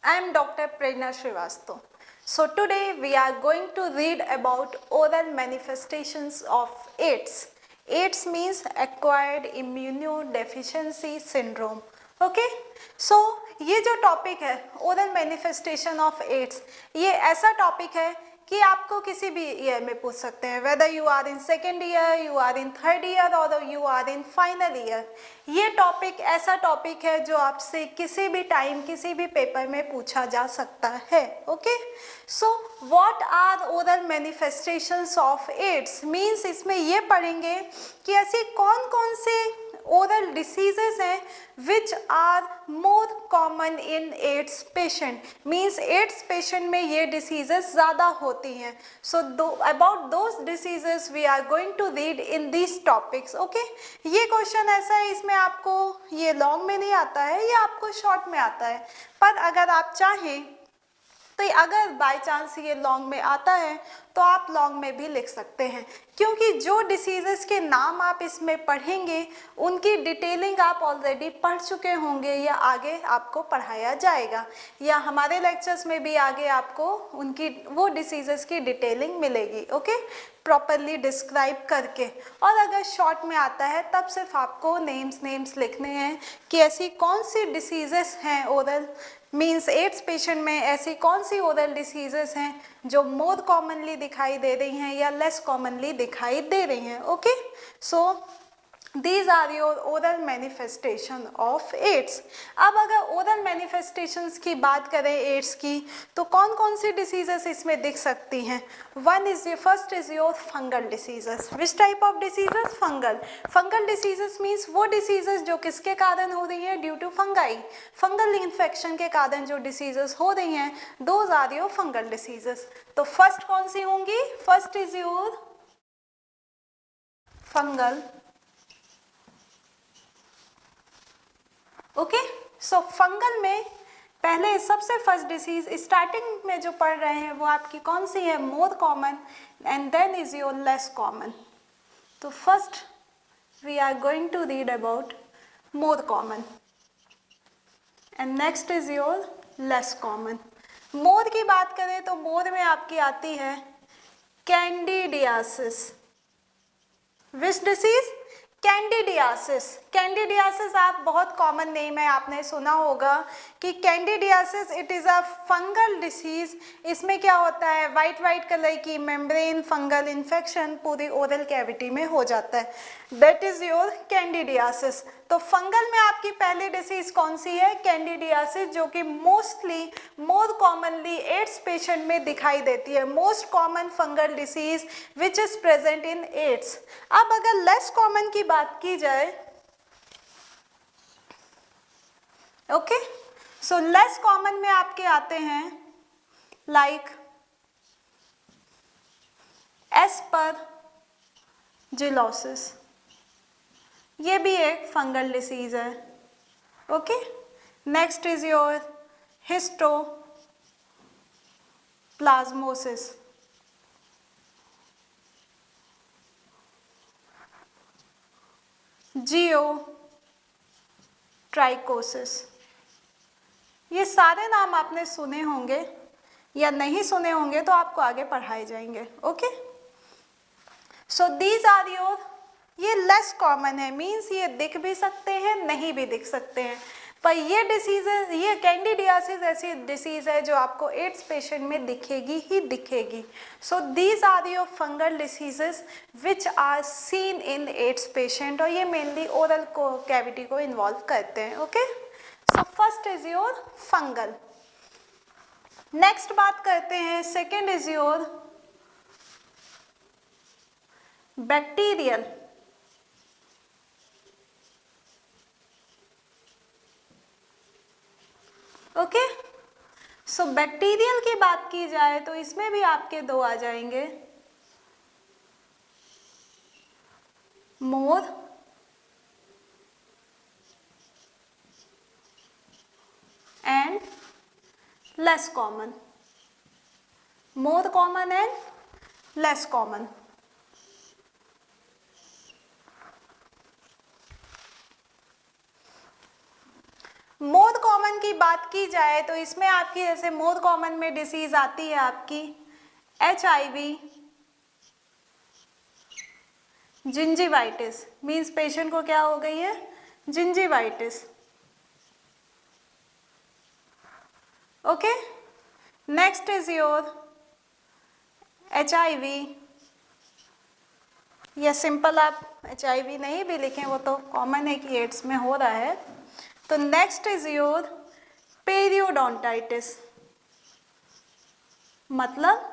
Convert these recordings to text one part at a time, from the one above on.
I am Dr. Prerna Srivastava. So today we are going to read about oral manifestations of AIDS. AIDS means acquired immunodeficiency syndrome. Okay? So ये जो topic है oral manifestation of ads, ये ऐसा topic है कि आपको किसी भी ईयर में पूछ सकते हैं, whether you are in second year, you are in third year और you are in final year. ये टॉपिक ऐसा टॉपिक है जो आपसे किसी भी टाइम किसी भी पेपर में पूछा जा सकता है. Okay, so what are oral manifestations of AIDS means इसमें ये पढ़ेंगे कि ऐसी कौन कौन से ओरल डिसीजेस हैं which are more common in AIDS patient. Means AIDS patient में ये डिसीजेस ज़्यादा होती हैं. So about those diseases we are going to read in this topics. Okay, ये क्वेश्चन ऐसा है, इसमें आपको ये लॉन्ग में नहीं आता है, ये आपको शॉर्ट में आता है. पर अगर आप चाहें तो अगर बाय चांस ये लॉन्ग में आता है तो आप लॉन्ग में भी लिख सकते हैं, क्योंकि जो डिसीजेस के नाम आप इसमें पढ़ेंगे उनकी डिटेलिंग आप ऑलरेडी पढ़ चुके होंगे या आगे आपको पढ़ाया जाएगा, या हमारे लेक्चर्स में भी आगे आपको उनकी वो डिसीजेस की डिटेलिंग मिलेगी. ओके, प्रॉपरली डिस्क्राइब करके. और अगर शॉर्ट में आता है तब सिर्फ आपको नेम्स लिखने हैं कि ऐसी कौन सी डिसीजेस हैं ओरल, मीन्स एड्स पेशेंट में ऐसी कौन सी ओरल डिसीजेस हैं जो मोर कॉमनली दिखाई दे रही हैं या लेस कॉमनली दिखाई दे रही हैं. Okay, so These are your oral manifestation of AIDS. अब अगर oral manifestations की बात करें AIDS की, तो कौन कौन सी diseases इसमें दिख सकती हैं. First is your fungal diseases. Which type of diseases? Fungal. Fungal diseases means वो diseases जो किसके कारण हो रही हैं? Due to fungi. Fungal infection के कारण जो diseases हो रही हैं, those are your fungal diseases. तो first कौन सी होंगी? First is your fungal. Okay, so fungal में पहले सबसे फर्स्ट डिसीज स्टार्टिंग में जो पढ़ रहे हैं वो आपकी कौन सी है? More common, and then is your less common. तो first we are going to read about more common and next is your less common. More की बात करें तो मोर में आपकी आती है candidiasis. Which disease? Candidiasis. Candidiasis आप बहुत कॉमन नेम है, आपने सुना होगा कि candidiasis it is a fungal disease. इसमें क्या होता है? वाइट कलर की मेम्ब्रेन फंगल इन्फेक्शन पूरी ओरल कैविटी में हो जाता है. That is your candidiasis. तो फंगल में आपकी पहली डिसीज कौन सी है? कैंडिडियासिस, जो कि mostly more commonly AIDS patient में दिखाई देती है. Most common fungal disease which is present in AIDS. अब अगर लेस कॉमन की बात की जाए, ओके, सो लेस कॉमन में आपके आते हैं लाइक एस्परजिलोसिस. ये भी एक फंगल डिसीज है. Okay, next is your histoplasmosis. Geotrichosis. ये सारे नाम आपने सुने होंगे या नहीं सुने होंगे तो आपको आगे पढ़ाए जाएंगे. Okay, so these are your, ये लेस कॉमन है, मीन्स ये दिख भी सकते हैं नहीं भी दिख सकते हैं, पर ये डिसीजेज, ये कैंडिडियासिस ऐसी डिसीज है जो आपको एड्स पेशेंट में दिखेगी ही दिखेगी. So these are your fungal diseases which are seen in AIDS patient, और ये मेनली ओरल को कैविटी को इन्वॉल्व करते हैं. Okay, so first is your fungal. Next बात करते हैं, second is your bacterial. Okay, so bacterial की बात की जाए तो इसमें भी आपके दो आ जाएंगे, more and less common. More common and less common. More common की बात की जाए तो इसमें आपकी जैसे मोर कॉमन में डिसीज आती है आपकी HIV, जिंजिवाइटिस, मीन्स पेशेंट को क्या हो गई है, gingivitis. Okay, next is your HIV, या सिंपल आप HIV नहीं भी लिखें, वो तो कॉमन है कि एड्स में हो रहा है। तो नेक्स्ट इज योर पेरियोडोंटाइटिस, मतलब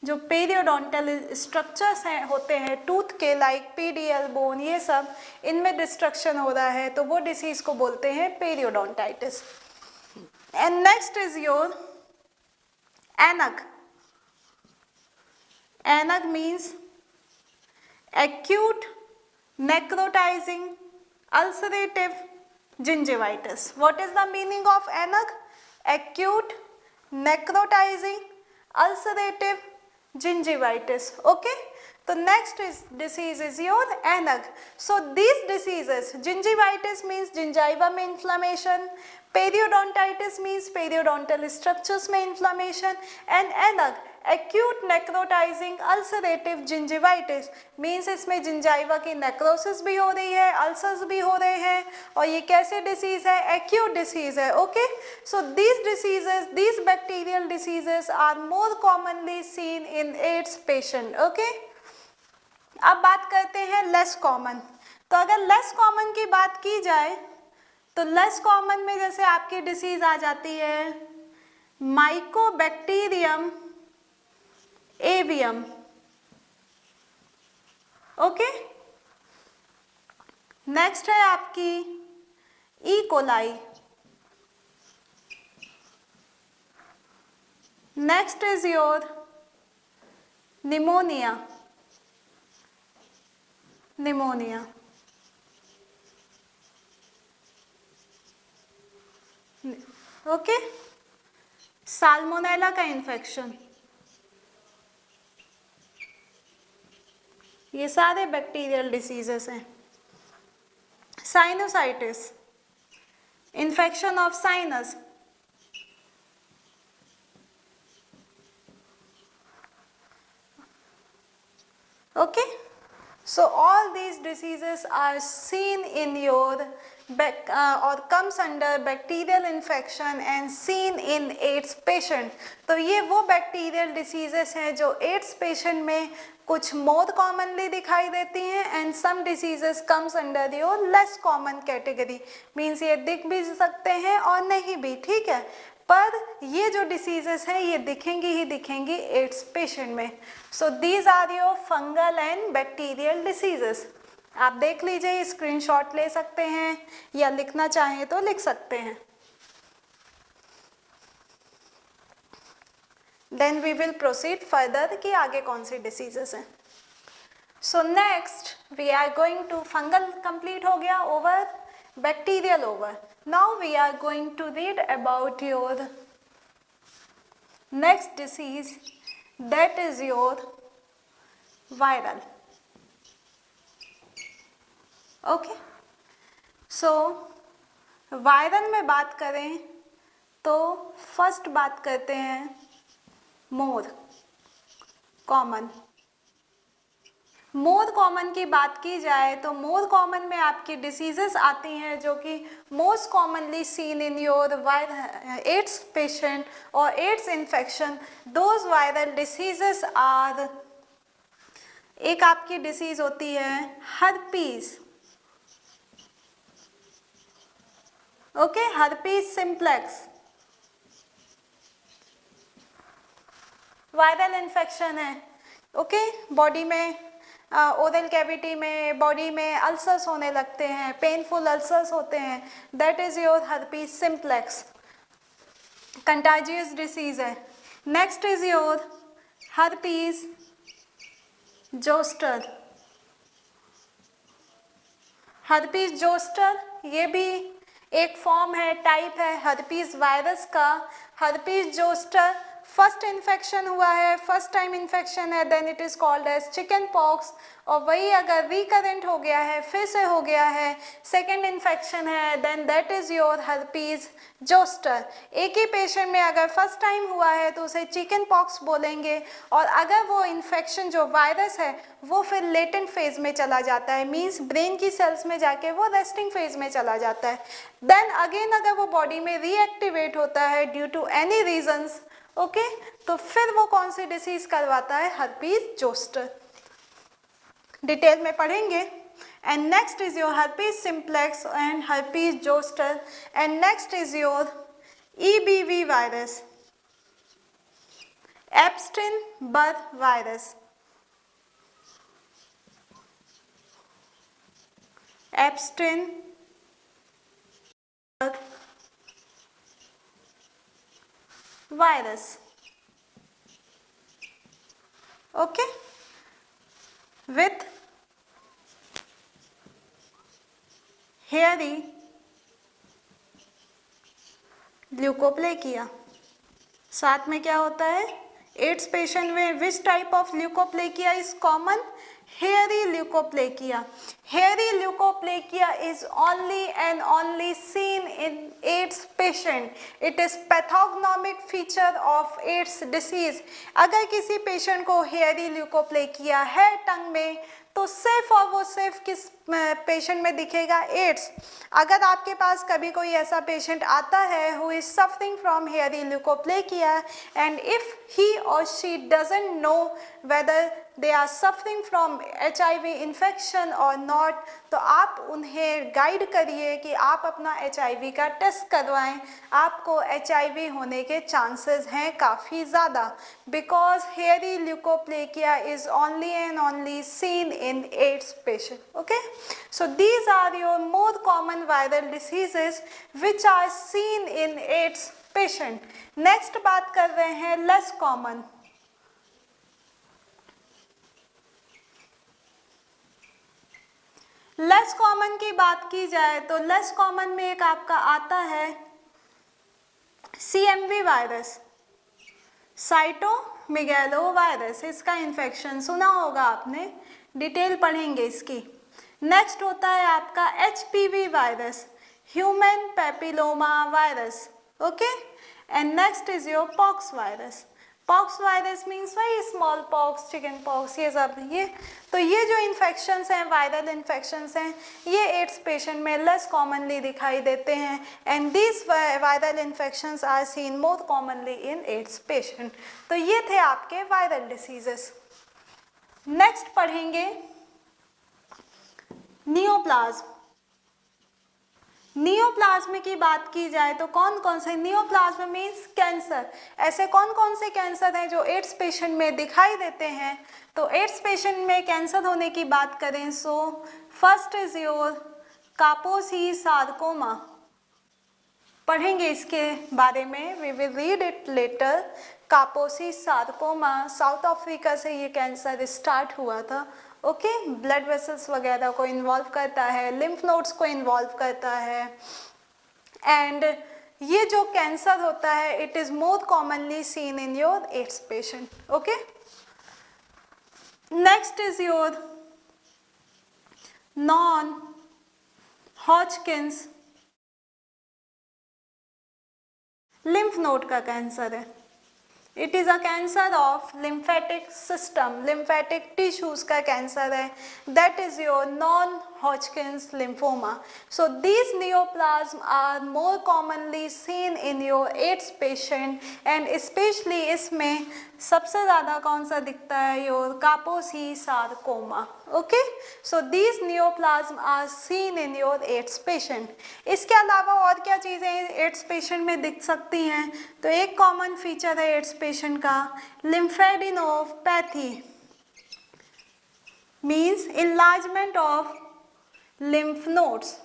जो पेरियोडोंटल स्ट्रक्चर्स हैं होते हैं टूथ के, लाइक पीडियल बोन, ये सब इनमें डिस्ट्रक्शन हो रहा है तो वो डिसीज को बोलते हैं periodontitis. And next is your ANUG. ANUG means acute necrotizing ulcerative gingivitis. What is the meaning of ANAC? Acute necrotizing ulcerative gingivitis. Okay, so next is disease is your ANAC. So these diseases, gingivitis means gingiva में inflammation, periodontitis means periodontal structures में inflammation, and ANAC acute necrotising ulcerative gingivitis means इसमें gingiva की necrosis भी हो रही है, ulcers भी हो रहे हैं, और ये कैसे डिसीज है, एक्यूट डिसीज है। Okay, so these diseases, these bacterial diseases are more commonly seen in AIDS patient. Okay, अब बात करते हैं लेस कॉमन। तो अगर लेस कॉमन की बात की जाए तो लेस कॉमन में जैसे आपकी डिसीज आ जाती है माइकोबैक्टीरियम एवियम। ओके, नेक्स्ट है आपकी E coli. Next is your pneumonia. Pneumonia, okay, salmonella का इन्फेक्शन, ये सारे बैक्टीरियल डिसीजेस हैं। Sinusitis, infection of sinus, okay, so all these diseases are seen in your or comes under bacterial infection and seen in AIDS patient। तो ये वो bacterial diseases हैं जो ads patient में कुछ मोर कॉमनली दिखाई देती हैं, and some diseases comes under your less common category, means ये दिख भी सकते हैं और नहीं भी, ठीक है, पर ये जो डिसीजेस हैं ये दिखेंगी ही दिखेंगी एड्स पेशेंट में। So these are your fungal and bacterial diseases. आप देख लीजिए, स्क्रीनशॉट ले सकते हैं या लिखना चाहें तो लिख सकते हैं। Then we will proceed further कि आगे कौन सी डिसीजेस हैं। So next we are going to, fungal complete हो गया, over, bacterial over. Now we are going to read about your next disease, that is your viral। Okay, so viral में बात करें तो फर्स्ट बात करते हैं मोर कॉमन। मोर कॉमन की बात की जाए तो मोर कॉमन में आपकी डिसीजेस आती हैं जो कि most commonly seen in your AIDS patient और AIDS infection. Those viral diseases are, एक आपकी डिसीज होती है herpes, okay, herpes simplex, viral infection है, ओके, बॉडी में ओरल कैविटी में, बॉडी में अल्सर्स होने लगते हैं, पेनफुल अल्सर्स होते हैं, that is your herpes simplex, contagious disease है। Next is your herpes zoster. Herpes zoster ये भी एक फॉर्म है, टाइप है हर्पीज वायरस का। हर्पीज जोस्टर फर्स्ट इन्फेक्शन हुआ है, फर्स्ट टाइम इन्फेक्शन है, then it is called as chicken pox. और वही अगर रिकरेंट हो गया है, फिर से हो गया है, सेकेंड इन्फेक्शन है, then that is your herpes zoster. एक ही पेशेंट में अगर फर्स्ट टाइम हुआ है तो उसे चिकन पॉक्स बोलेंगे, और अगर वो इन्फेक्शन जो वायरस है वो फिर लेटेंट फेज में चला जाता है, मीन्स ब्रेन की सेल्स में जाके वो रेस्टिंग फेज में चला जाता है। देन अगेन अगर वो बॉडी में रीएक्टिवेट होता है due to any reasons, okay, तो फिर वो कौन सी डिसीज करवाता है, हर्पीज जोस्टर। डिटेल में पढ़ेंगे। And next is your herpes simplex and herpes zoster, and next is your EBV virus, Epstein Barr virus, Epstein virus, okay, with hairy leukoplakia. साथ में क्या होता है, एड्स पेशेंट में which type of leukoplakia is common, hairy leukoplekia. Hairy leukoplekia is only and only seen in AIDS patient. It is pathognomic feature of AIDS disease. अगर किसी patient को hairy leukoplekia है टंग में, तो सिर्फ और वो सिर्फ किस पेशेंट में दिखेगा, एड्स। अगर आपके पास कभी कोई ऐसा पेशेंट आता है who is suffering from hairy leukoplakia, and if he और she doesn't know whether they are suffering from HIV infection और नॉट, तो आप उन्हें गाइड करिए कि आप अपना HIV का टेस्ट करवाएं। आपको HIV होने के चांसेस हैं काफ़ी ज़्यादा, because hairy leukoplakia is only and only seen in AIDS patient. Okay, so these are your more common viral diseases which are seen in AIDS patient. Next बात कर रहे हैं less common. लेस कॉमन की बात की जाए तो less common में एक आपका आता है CMV वायरस, साइटोमेगालो वायरस। इसका इन्फेक्शन सुना होगा आपने, डिटेल पढ़ेंगे इसकी। नेक्स्ट होता है आपका HPV virus, human papilloma virus, okay. And next is your pox virus. Pox virus means वही स्मॉल पॉक्स, चिकन पॉक्स, ये सब। ये तो ये जो इन्फेक्शंस हैं, वायरल इन्फेक्शंस हैं, ये एड्स पेशेंट में लेस कॉमनली दिखाई देते हैं, and this viral infections are seen more commonly in AIDS patient. तो ये थे आपके वायरल डिसीजेस। नेक्स्ट पढ़ेंगे नियोप्लाज्म। नियोप्लाज्म की बात की जाए तो कौन कौन से, नियोप्लाज्म मीन्स कैंसर। ऐसे कौन कौन से कैंसर हैं जो एड्स पेशेंट में दिखाई देते हैं? तो एड्स पेशेंट में कैंसर होने की बात करें so first is your Kaposi sarcoma. पढ़ेंगे इसके बारे में, we will read it later. Kaposi sarcoma, South Africa से ये कैंसर स्टार्ट हुआ था, ओके। ब्लड वेसल्स वगैरह को इन्वॉल्व करता है, लिम्फ नोड्स को इन्वॉल्व करता है, एंड ये जो कैंसर होता है it is more commonly seen in your AIDS patient, okay. Next is your non Hodgkin's lymph node का कैंसर है। It is a cancer of lymphatic system, lymphatic tissues का कैंसर है। That is your non Hodgkin's lymphoma. So these neoplasm are more commonly seen in your AIDS patient, and specially इसमें सबसे ज़्यादा कौन सा दिखता है, your Kaposi sarcoma, okay. So these neoplasm are seen in your AIDS patient. इसके अलावा और क्या चीज़ें एड्स पेशेंट में दिख सकती हैं? तो एक कॉमन फीचर है एड्स पेशेंट का lymphadenopathy, means enlargement of lymph nodes.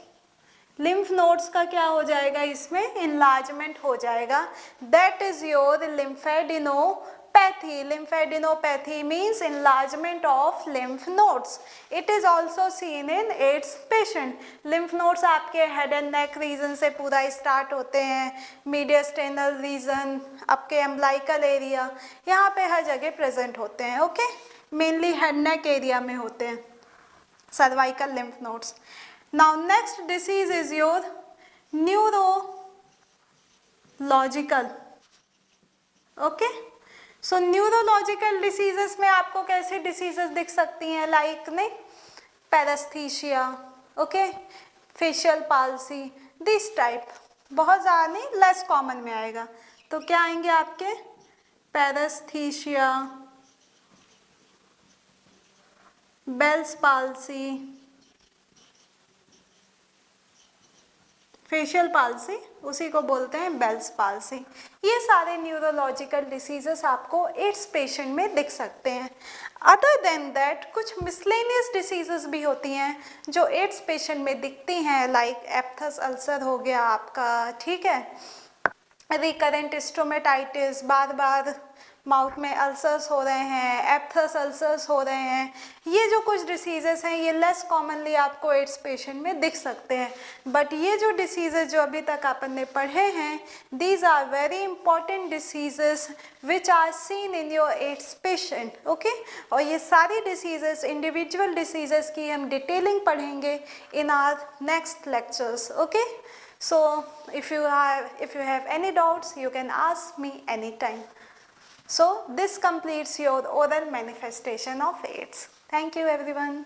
Lymph nodes का क्या हो जाएगा, इसमें इनलार्जमेंट हो जाएगा। That is your lymphadenopathy. Pathy, lymphadenopathy means enlargement of lymph nodes. It is also seen in AIDS patient. Lymph nodes आपके head and neck region से पूरा start होते हैं, mediastinal region, आपके umbilical area, यहाँ पे हर जगह present होते हैं, okay? Mainly head neck area में होते हैं, cervical lymph nodes. Now next disease is your neurological, okay? So neurological diseases में आपको कैसी डिसीजेस दिख सकती हैं, लाइक नहीं, paresthesia, okay, facial palsy, this type, बहुत ज़्यादा नहीं, लेस कॉमन में आएगा. तो क्या आएंगे आपके, पैरास्थीशिया, बेल्स पाल्सी, फेशियल पाल्सी, उसी को बोलते हैं बेल्स पाल्सी. ये सारे न्यूरोलॉजिकल डिसीजेस आपको एड्स पेशेंट में दिख सकते हैं. अदर देन दैट कुछ मिसलेनियस डिसीजेस भी होती हैं जो एड्स पेशेंट में दिखती हैं, लाइक एप्थस अल्सर हो गया आपका, ठीक है, रिकरेंट स्टोमेटाइटिस, बार बार माउथ में अल्सर्स हो रहे हैं, एप्थस अल्सर्स हो रहे हैं. ये जो कुछ डिसीजेस हैं ये लेस कॉमनली आपको एड्स पेशेंट में दिख सकते हैं. बट ये जो डिसीजेस जो अभी तक अपन ने पढ़े हैं, these are very important diseases which are seen in your AIDS patient, okay. और ये सारी डिसीजेस, इंडिविजुअल डिसीजेस की हम डिटेलिंग पढ़ेंगे in our next lectures, okay. So if you have any doubts, you can ask me anytime. So this completes your oral manifestation of AIDS. Thank you everyone.